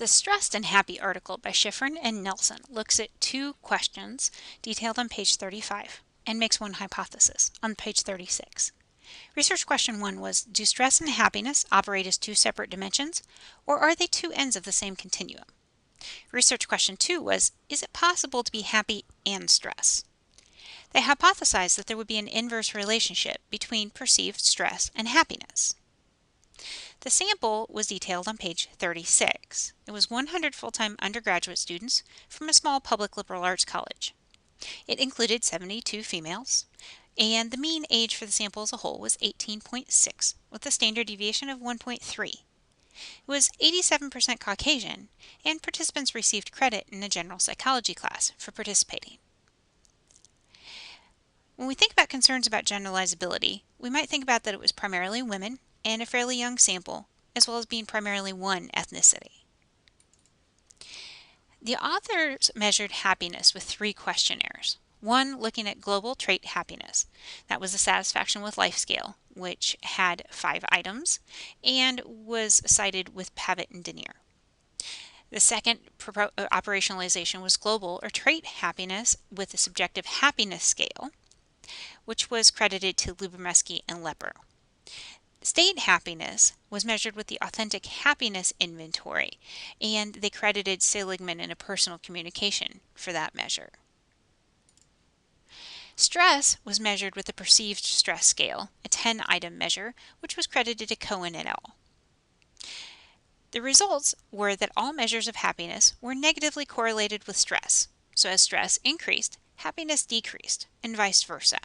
The Stressed and Happy article by Schiffrin and Nelson looks at two questions detailed on page 35 and makes one hypothesis on page 36. Research question 1 was, do stress and happiness operate as two separate dimensions, or are they two ends of the same continuum? Research question 2 was, is it possible to be happy and stress? They hypothesized that there would be an inverse relationship between perceived stress and happiness. The sample was detailed on page 36. It was 100 full-time undergraduate students from a small public liberal arts college. It included 72 females, and the mean age for the sample as a whole was 18.6, with a standard deviation of 1.3. It was 87% Caucasian, and participants received credit in a general psychology class for participating. When we think about concerns about generalizability, we might think about that it was primarily women and a fairly young sample, as well as being primarily one ethnicity. The authors measured happiness with 3 questionnaires. One looking at global trait happiness. That was the satisfaction with life scale, which had 5 items and was cited with Pavitt and Denier. The second operationalization was global or trait happiness with the subjective happiness scale, which was credited to Lubomirski and Lepper. State happiness was measured with the Authentic Happiness Inventory, and they credited Seligman in a personal communication for that measure. Stress was measured with the Perceived Stress Scale, a 10-item measure, which was credited to Cohen et al. The results were that all measures of happiness were negatively correlated with stress, so as stress increased, happiness decreased, and vice versa.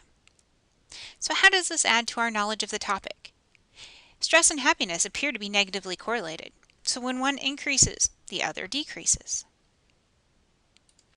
So how does this add to our knowledge of the topic? Stress and happiness appear to be negatively correlated, so when one increases, the other decreases.